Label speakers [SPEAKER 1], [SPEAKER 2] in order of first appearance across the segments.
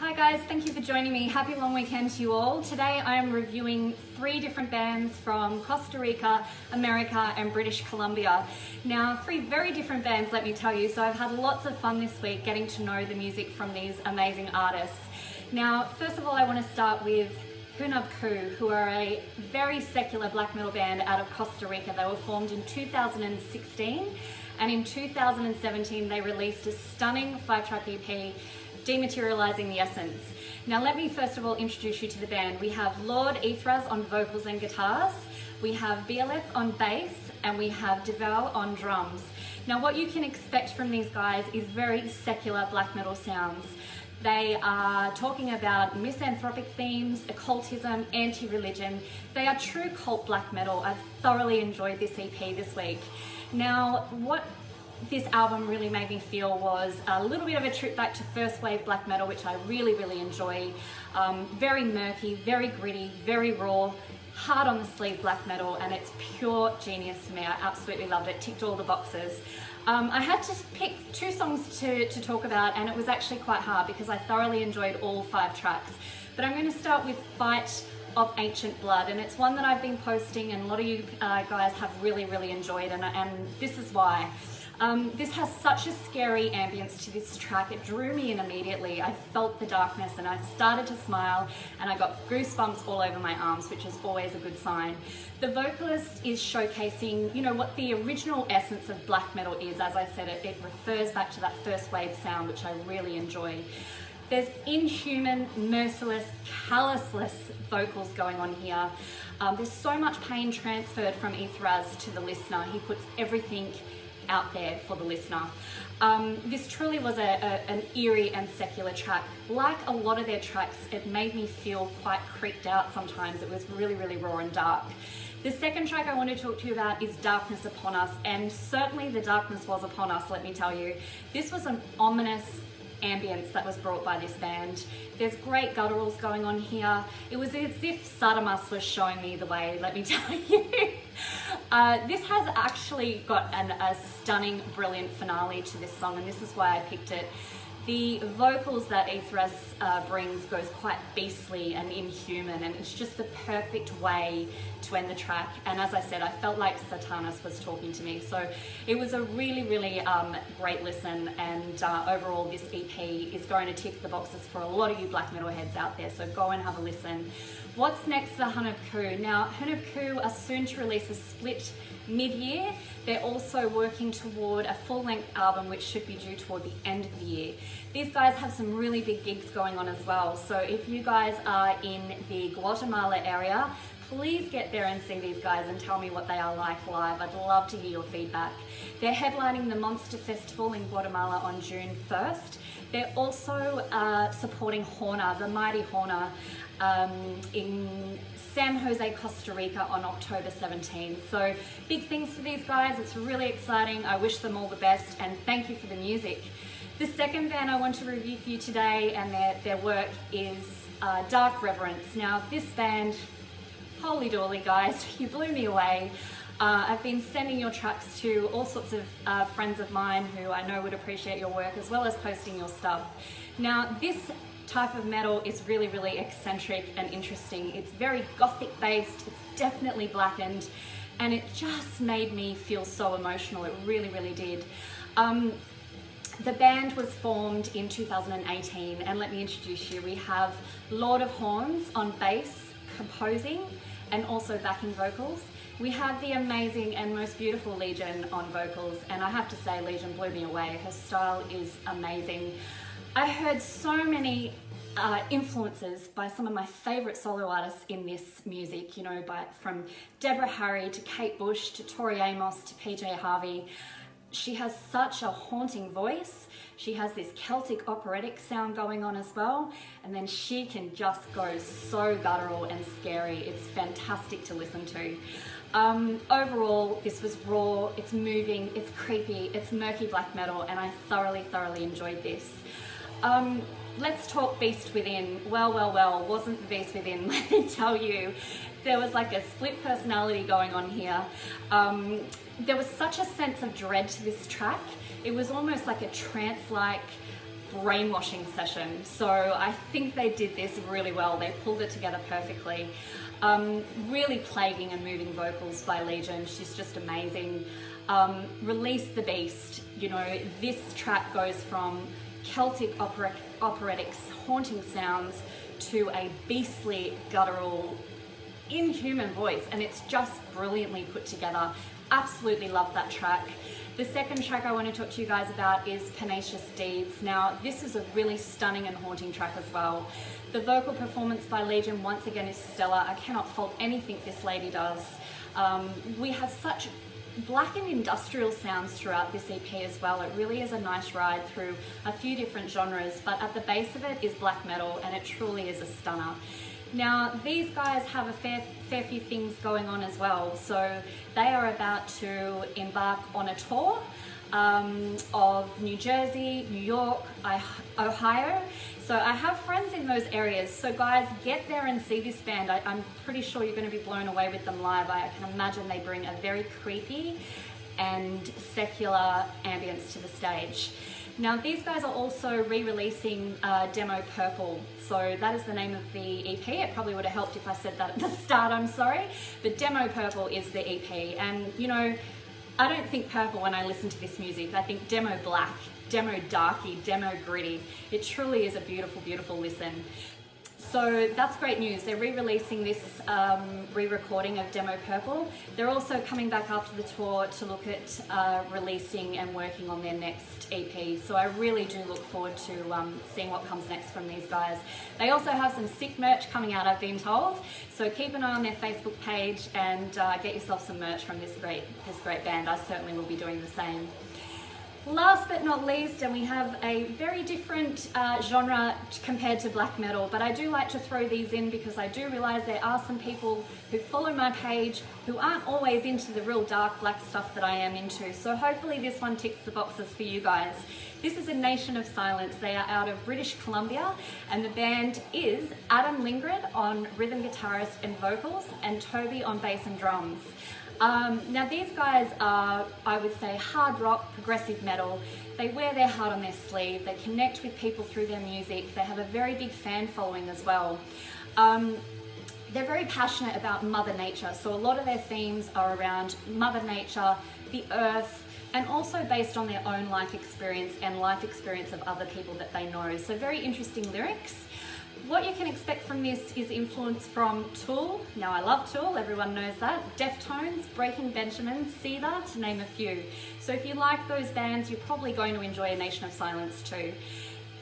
[SPEAKER 1] Hi guys, thank you for joining me. Happy long weekend to you all. Today I am reviewing 3 different bands from Costa Rica, America and British Columbia. Now 3 very different bands, let me tell you, so I've had lots of fun this week getting to know the music from these amazing artists. Now first of all I want to start with Hunab, who are a very secular black metal band out of Costa Rica. They were formed in 2016 and in 2017 they released a stunning 5-track EP, Dematerializing the Essence. Now let me first of all introduce you to the band. We have Lord Ethras on vocals and guitars, we have BLF on bass, and we have Deval on drums. Now what you can expect from these guys is very secular black metal sounds. They are talking about misanthropic themes, occultism, anti-religion. They are true cult black metal. I've thoroughly enjoyed this EP this week. Now what this album really made me feel was a little bit of a trip back to first wave black metal, which I really enjoy. Very murky, very gritty, very raw, hard on the sleeve black metal, and it's pure genius to me. I absolutely loved it, ticked all the boxes. I had to pick 2 songs to talk about, and it was actually quite hard because I thoroughly enjoyed all 5 tracks. But I'm going to start with Fight of Ancient Blood, and it's one that I've been posting and a lot of you guys have really enjoyed, and this is why. This has such a scary ambience to this track. It drew me in immediately. I felt the darkness and I started to smile and I got goosebumps all over my arms, which is always a good sign. The vocalist is showcasing, you know, what the original essence of black metal is. As I said, it refers back to that first wave sound, which I really enjoy. There's inhuman, merciless, callousless vocals going on here. There's so much pain transferred from Ethras to the listener. He puts everything out there for the listener. This truly was an eerie and secular track. Like a lot of their tracks, it made me feel quite creeped out sometimes. It was really raw and dark. The second track I want to talk to you about is Darkness Upon Us, and certainly the darkness was upon us, let me tell you. This was an ominous ambience that was brought by this band. There's great gutturals going on here. It was as if Sadamas was showing me the way, let me tell you. This has actually got a stunning, brilliant finale to this song, and this is why I picked it. The vocals that Ethras brings goes quite beastly and inhuman, and it's just the perfect way to end the track. And as I said, I felt like Satanas was talking to me. So it was a really great listen, and overall this EP is going to tick the boxes for a lot of you black metal heads out there, so go and have a listen. What's next for Hunab? Now Hunab are soon to release a split mid-year. They're also working toward a full-length album which should be due toward the end of the year. These guys have some really big gigs going on as well, so if you guys are in the Guatemala area, please get there and see these guys and tell me what they are like live. I'd love to hear your feedback. They're headlining the Monster Festival in Guatemala on June 1st. They're also supporting Horner, the mighty Horner, in San Jose, Costa Rica on October 17th. So big things for these guys. It's really exciting. I wish them all the best, and thank you for the music. The second band I want to review for you today and their work is Dark Reverence. Now this band, holy dooly guys, you blew me away. I've been sending your tracks to all sorts of friends of mine who I know would appreciate your work, as well as posting your stuff. Now this type of metal is really eccentric and interesting. It's very gothic based, it's definitely blackened, and it just made me feel so emotional. It really did. The band was formed in 2018, and let me introduce you. We have Lord of Horns on bass, composing, and also backing vocals. We have the amazing and most beautiful Legion on vocals, and I have to say Legion blew me away. Her style is amazing. I heard so many influences by some of my favorite solo artists in this music, you know, from Deborah Harry to Kate Bush to Tori Amos to PJ Harvey. She has such a haunting voice. She has this Celtic operatic sound going on as well, and then she can just go so guttural and scary. It's fantastic to listen to. Overall, this was raw, it's moving, it's creepy, it's murky black metal, and I thoroughly enjoyed this. Let's talk Beast Within. Well, wasn't the Beast Within, let me tell you. There was like a split personality going on here. There was such a sense of dread to this track. It was almost like a trance-like brainwashing session. So I think they did this really well. They pulled it together perfectly. Really plaguing and moving vocals by Legion. She's just amazing. Release the Beast. You know, this track goes from Celtic operetics, haunting sounds, to a beastly, guttural, inhuman voice, and it's just brilliantly put together. Absolutely love that track. The second track I want to talk to you guys about is Pernicious Deeds. Now, this is a really stunning and haunting track as well. The vocal performance by Legion once again is stellar. I cannot fault anything this lady does. We have such black and industrial sounds throughout this EP as well. It really is a nice ride through a few different genres, but at the base of it is black metal, and it truly is a stunner. Now, these guys have a fair few things going on as well. So they are about to embark on a tour of New Jersey, New York, Ohio. So I have friends in those areas. So guys, get there and see this band. I'm pretty sure you're going to be blown away with them live. I can imagine they bring a very creepy and secular ambience to the stage. Now, these guys are also re-releasing Demo Purple. So that is the name of the EP. It probably would have helped if I said that at the start, I'm sorry. But Demo Purple is the EP. And, you know, I don't think purple when I listen to this music. I think demo black, demo darky, demo gritty. It truly is a beautiful, beautiful listen. So that's great news. They're re-releasing this re-recording of Demo Purple. They're also coming back after the tour to look at releasing and working on their next EP. So I really do look forward to seeing what comes next from these guys. They also have some sick merch coming out, I've been told. So keep an eye on their Facebook page and get yourself some merch from this great band. I certainly will be doing the same. Last but not least, and we have a very different genre compared to black metal, but I do like to throw these in because I do realise there are some people who follow my page who aren't always into the real dark black stuff that I am into. So hopefully this one ticks the boxes for you guys. This is a Nation of Silence. They are out of British Columbia, and the band is Adam Lindgren on rhythm guitarist and vocals, and Toby on bass and drums. Now these guys are, I would say, hard rock, progressive metal. They wear their heart on their sleeve. They connect with people through their music. They have a very big fan following as well. They're very passionate about Mother Nature. So a lot of their themes are around Mother Nature, the earth, and also based on their own life experience and life experience of other people that they know. So very interesting lyrics. What you can expect from this is influence from Tool. Now, I love Tool, everyone knows that. Deftones, Breaking Benjamin, Seether, to name a few. So if you like those bands, you're probably going to enjoy A Nation of Silence too.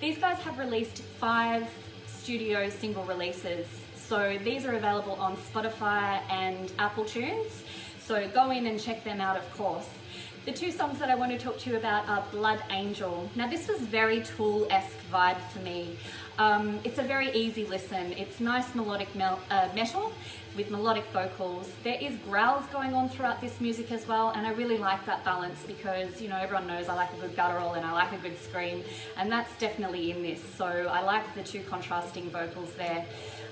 [SPEAKER 1] These guys have released 5 studio single releases. So these are available on Spotify and Apple Tunes. So go in and check them out, of course. The 2 songs that I want to talk to you about are Blood Angel. Now this was very Tool-esque vibe for me. It's a very easy listen. It's nice melodic metal with melodic vocals. There is growls going on throughout this music as well, and I really like that balance because, you know, everyone knows I like a good guttural and I like a good scream, and that's definitely in this. So I like the 2 contrasting vocals there.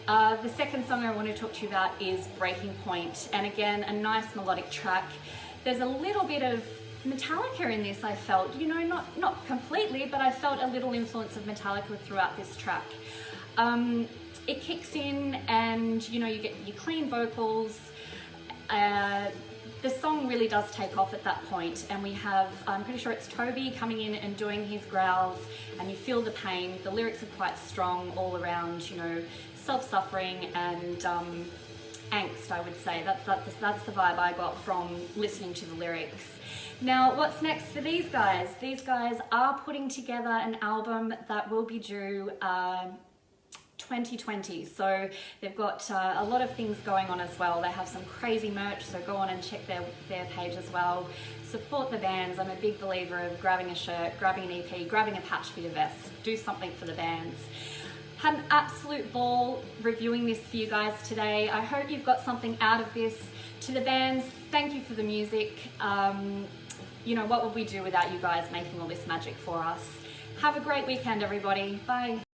[SPEAKER 1] The second song I want to talk to you about is Breaking Point, and again, a nice melodic track. There's a little bit of Metallica in this, I felt, you know, not completely, but I felt a little influence of Metallica throughout this track. It kicks in and, you know, you get your clean vocals. The song really does take off at that point, and we have, I'm pretty sure it's Toby coming in and doing his growls, and you feel the pain. The lyrics are quite strong all around, you know, self-suffering and angst, I would say. That's the vibe I got from listening to the lyrics. Now, what's next for these guys? These guys are putting together an album that will be due 2020. So they've got a lot of things going on as well. They have some crazy merch, so go on and check their page as well. Support the bands. I'm a big believer of grabbing a shirt, grabbing an EP, grabbing a patch for your vest. Do something for the bands. Had an absolute ball reviewing this for you guys today. I hope you've got something out of this. To the bands, thank you for the music. You know, what would we do without you guys making all this magic for us? Have a great weekend, everybody. Bye.